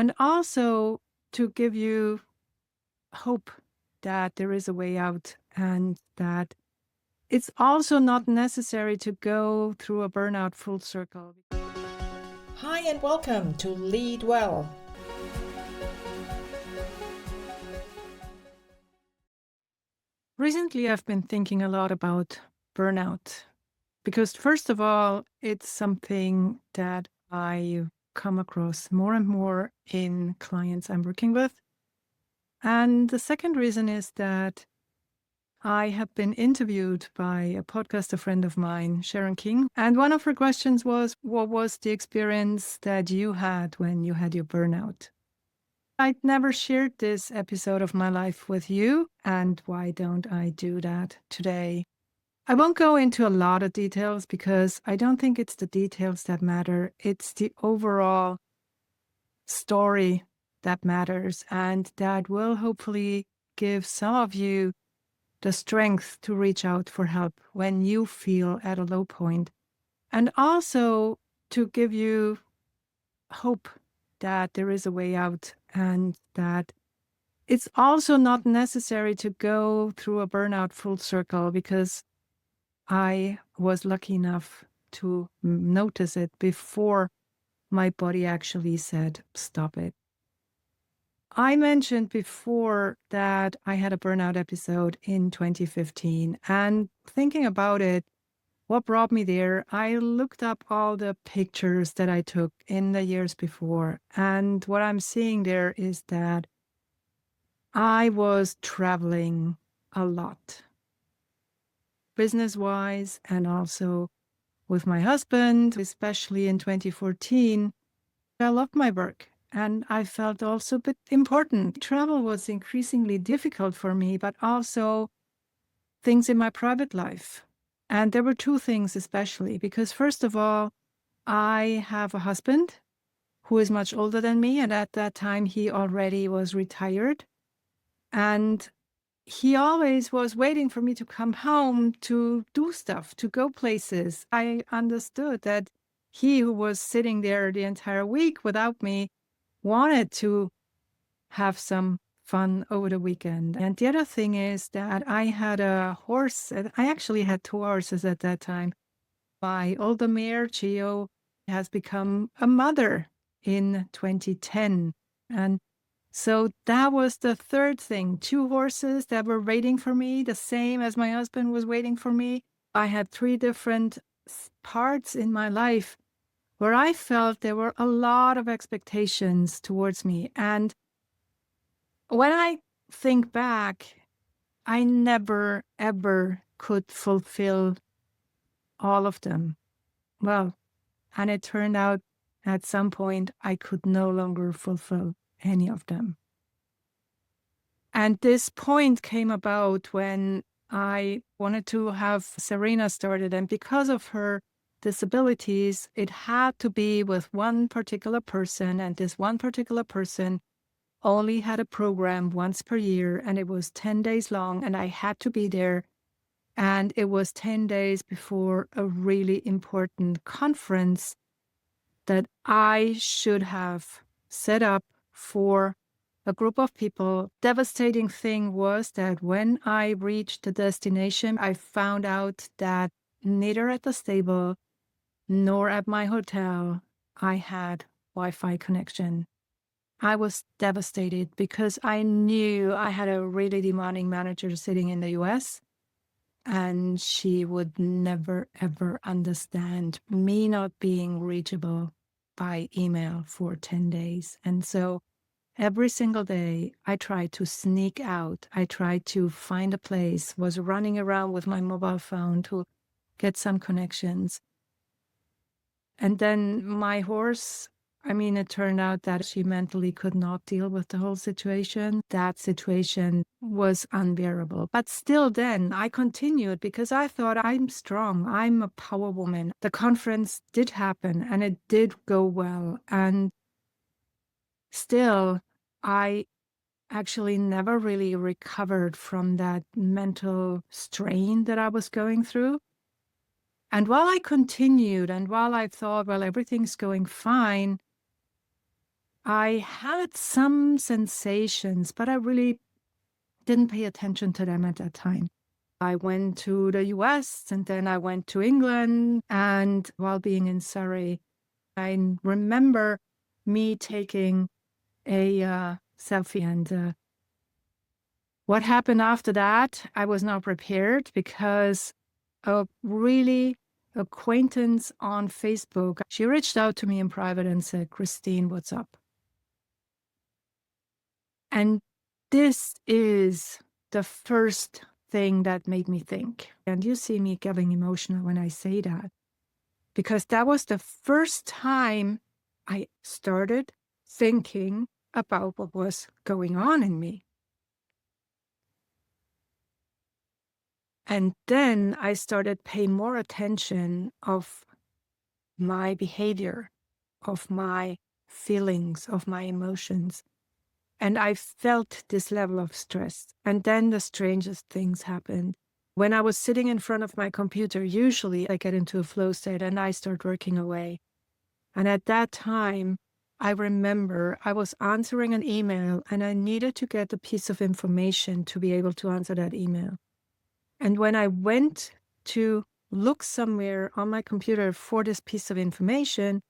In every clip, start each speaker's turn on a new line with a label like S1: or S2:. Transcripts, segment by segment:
S1: and also to give you hope that there is a way out and that it's also not necessary to go through a burnout full circle.
S2: Hi and welcome to Lead Well.
S1: Recently, I've been thinking a lot about burnout because, first of all, it's something that I come across more and more in clients I'm working with. And the second reason is that I have been interviewed by a podcaster friend of mine, Sharon King. And one of her questions was, what was the experience that you had when you had your burnout? I'd never shared this episode of my life with you. And why don't I do that today? I won't go into a lot of details because I don't think it's the details that matter. It's the overall story that matters. And that will hopefully give some of you the strength to reach out for help when you feel at a low point, and also to give you hope that there is a way out and that it's also not necessary to go through a burnout full circle, because I was lucky enough to notice it before my body actually said, stop it. I mentioned before that I had a burnout episode in 2015, and thinking about it, what brought me there, I looked up all the pictures that I took in the years before. And what I'm seeing there is that I was traveling a lot, business-wise, and also with my husband, especially in 2014. I loved my work. And I felt also a bit important. Travel was increasingly difficult for me, but also things in my private life. And there were two things especially, because first of all, I have a husband who is much older than me. And at that time, he already was retired. And he always was waiting for me to come home to do stuff, to go places. I understood that he, who was sitting there the entire week without me, wanted to have some fun over the weekend. And the other thing is that I had a horse. I actually had two horses at that time. My older mare, Gio, has become a mother in 2010. And so that was the third thing. Two horses that were waiting for me, the same as my husband was waiting for me. I had three different parts in my life where I felt there were a lot of expectations towards me. And when I think back, I never, ever could fulfill all of them. Well, and it turned out at some point I could no longer fulfill any of them. And this point came about when I wanted to have Serena started. And because of her disabilities, it had to be with one particular person. And this one particular person only had a program once per year, and it was 10 days long, and I had to be there. And it was 10 days before a really important conference that I should have set up for a group of people. Devastating thing was that when I reached the destination, I found out that neither at the stable nor at my hotel I had Wi-Fi connection. I was devastated because I knew I had a really demanding manager sitting in the US, and she would never, ever understand me not being reachable by email for 10 days. And so every single day I tried to sneak out. I tried to find a place, was running around with my mobile phone to get some connections. And then my horse, it turned out that she mentally could not deal with the whole situation. That situation was unbearable. But still then I continued because I thought, I'm strong. I'm a power woman. The conference did happen and it did go well. And still, I actually never really recovered from that mental strain that I was going through. And while I continued and while I thought, well, everything's going fine, I had some sensations, but I really didn't pay attention to them at that time. I went to the US and then I went to England. And while being in Surrey, I remember me taking a selfie. And what happened after that, I was not prepared because a really acquaintance on Facebook, she reached out to me in private and said, "Christine, what's up?" And this is the first thing that made me think. And you see me getting emotional when I say that, because that was the first time I started thinking about what was going on in me. And then I started paying more attention of my behavior, of my feelings, of my emotions. And I felt this level of stress. And then the strangest things happened. When I was sitting in front of my computer, usually I get into a flow state and I start working away. And at that time, I remember I was answering an email and I needed to get a piece of information to be able to answer that email. And when I went to look somewhere on my computer for this piece of information,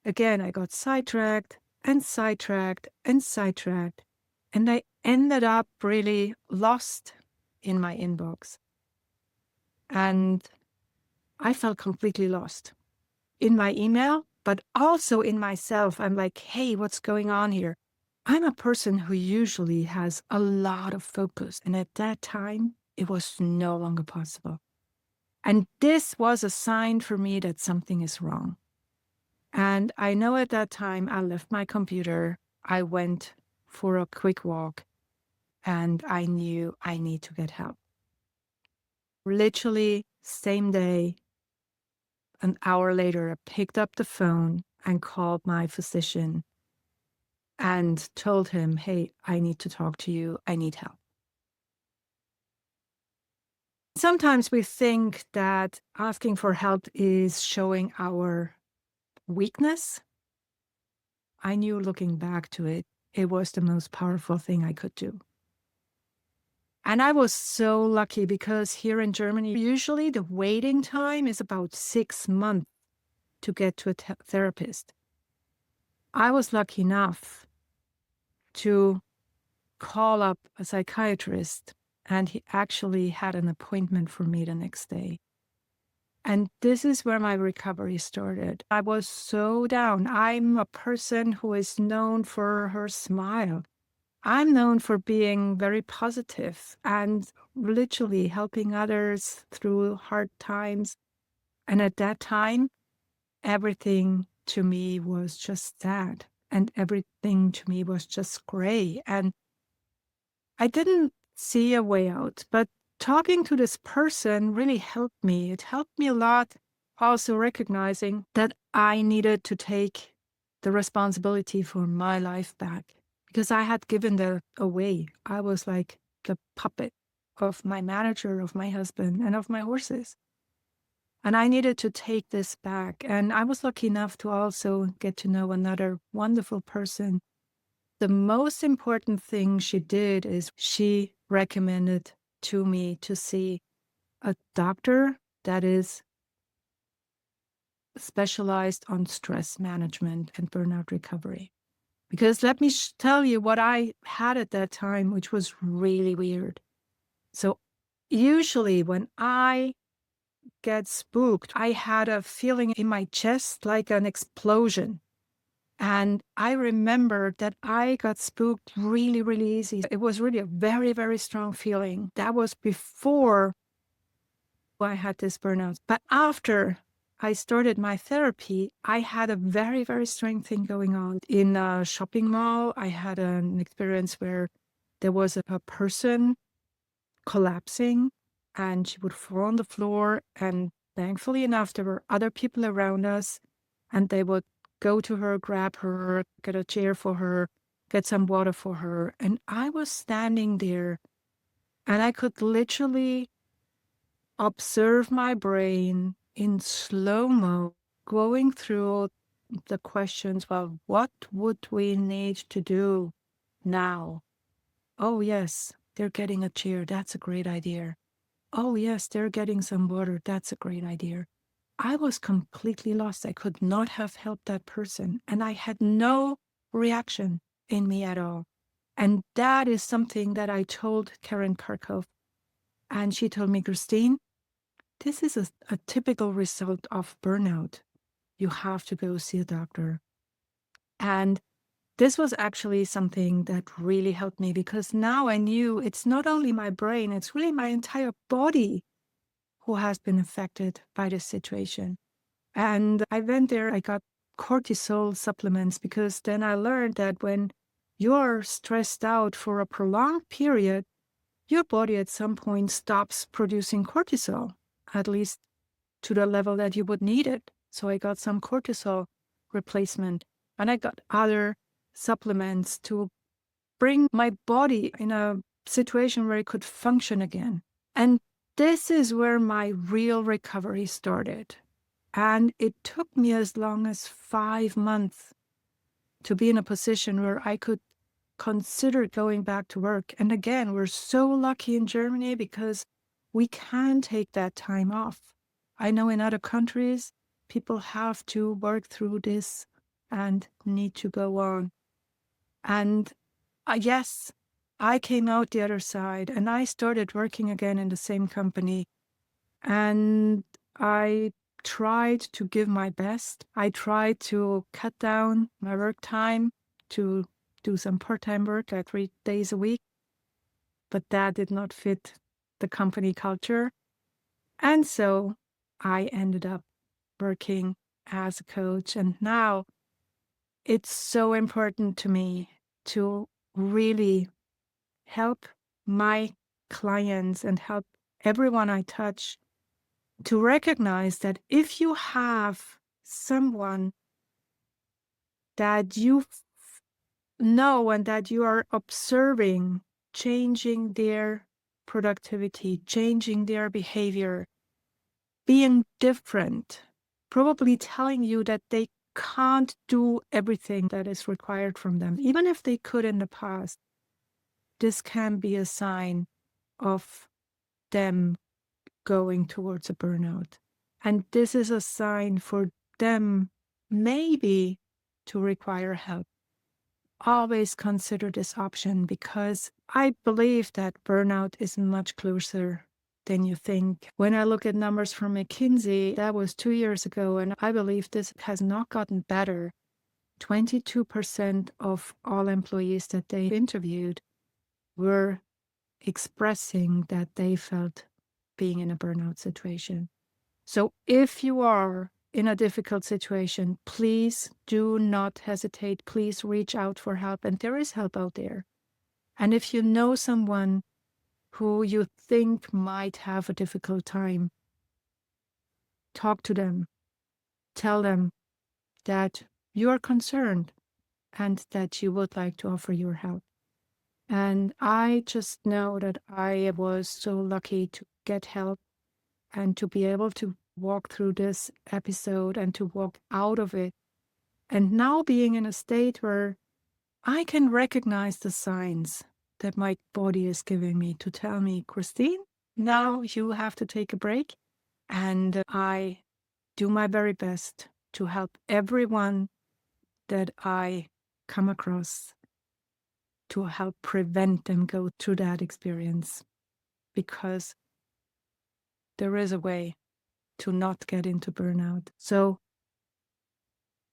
S1: again, I got sidetracked and sidetracked and sidetracked. And I ended up really lost in my inbox. And I felt completely lost in my email, but also in myself. I'm like, hey, what's going on here? I'm a person who usually has a lot of focus. And at that time, it was no longer possible. And this was a sign for me that something is wrong. And I know at that time I left my computer, I went for a quick walk, and I knew I need to get help. Literally, same day, an hour later, I picked up the phone and called my physician and told him, hey, I need to talk to you. I need help. Sometimes we think that asking for help is showing our weakness. I knew looking back to it, it was the most powerful thing I could do. And I was so lucky because here in Germany, usually the waiting time is about 6 months to get to a therapist. I was lucky enough to call up a psychiatrist, and he actually had an appointment for me the next day. And this is where my recovery started. I was so down. I'm a person who is known for her smile. I'm known for being very positive and literally helping others through hard times. And at that time, everything to me was just sad. And everything to me was just gray. And I didn't see a way out. But talking to this person really helped me. It helped me a lot. Also recognizing that I needed to take the responsibility for my life back because I had given that away. I was like the puppet of my manager, of my husband, and of my horses. And I needed to take this back. And I was lucky enough to also get to know another wonderful person. The most important thing she did is she recommended to me to see a doctor that is specialized on stress management and burnout recovery. Because let me tell you what I had at that time, which was really weird. So usually when I get spooked, I had a feeling in my chest like an explosion. And I remember that I got spooked really, really easy. It was really a very, very strong feeling. That was before I had this burnout. But after I started my therapy, I had a very, very strange thing going on. In a shopping mall, I had an experience where there was a person collapsing and she would fall on the floor. And thankfully enough, there were other people around us and they would go to her, grab her, get a chair for her, get some water for her. And I was standing there and I could literally observe my brain in slow-mo going through the questions, well, what would we need to do now? Oh, yes, they're getting a chair. That's a great idea. Oh, yes, they're getting some water. That's a great idea. I was completely lost. I could not have helped that person. And I had no reaction in me at all. And that is something that I told Karen Karkov. And she told me, Christine, this is a typical result of burnout. You have to go see a doctor. And this was actually something that really helped me because now I knew it's not only my brain, it's really my entire body who has been affected by this situation. And I went there, I got cortisol supplements because then I learned that when you're stressed out for a prolonged period, your body at some point stops producing cortisol, at least to the level that you would need it. So I got some cortisol replacement and I got other supplements to bring my body in a situation where it could function again. And this is where my real recovery started. And it took me as long as 5 months to be in a position where I could consider going back to work. And again, we're so lucky in Germany because we can take that time off. I know in other countries, people have to work through this and need to go on. And yes, I came out the other side and I started working again in the same company. And I tried to give my best. I tried to cut down my work time to do some part-time work like 3 days a week, but that did not fit the company culture. And so I ended up working as a coach. And now it's so important to me to really help my clients and help everyone I touch to recognize that if you have someone that you know and that you are observing changing their productivity, changing their behavior, being different, probably telling you that they can't do everything that is required from them, even if they could in the past, this can be a sign of them going towards a burnout. And this is a sign for them maybe to require help. Always consider this option because I believe that burnout is much closer than you think. When I look at numbers from McKinsey, that was 2 years ago, and I believe this has not gotten better. 22% of all employees that they interviewed were expressing that they felt being in a burnout situation. So if you are in a difficult situation, please do not hesitate. Please reach out for help. And there is help out there. And if you know someone who you think might have a difficult time, talk to them. Tell them that you are concerned and that you would like to offer your help. And I just know that I was so lucky to get help and to be able to walk through this episode and to walk out of it. And now being in a state where I can recognize the signs that my body is giving me to tell me, Christine, now you have to take a break. And I do my very best to help everyone that I come across to help prevent them go through that experience, because there is a way to not get into burnout. So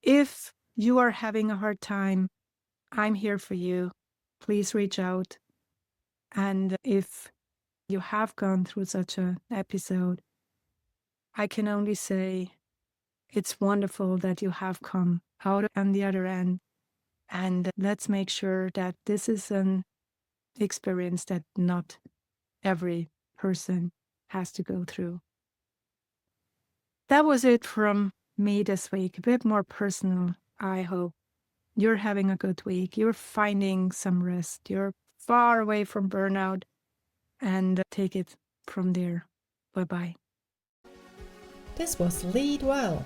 S1: if you are having a hard time, I'm here for you. Please reach out. And if you have gone through such an episode, I can only say it's wonderful that you have come out on the other end. And let's make sure that this is an experience that not every person has to go through. That was it from me this week. A bit more personal, I hope. You're having a good week. You're finding some rest. You're far away from burnout, and take it from there. Bye-bye.
S2: This was Lead Well.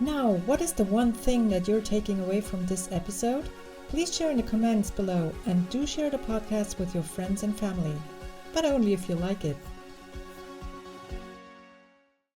S2: Now, what is the one thing that you're taking away from this episode? Please share in the comments below and do share the podcast with your friends and family, but only if you like it.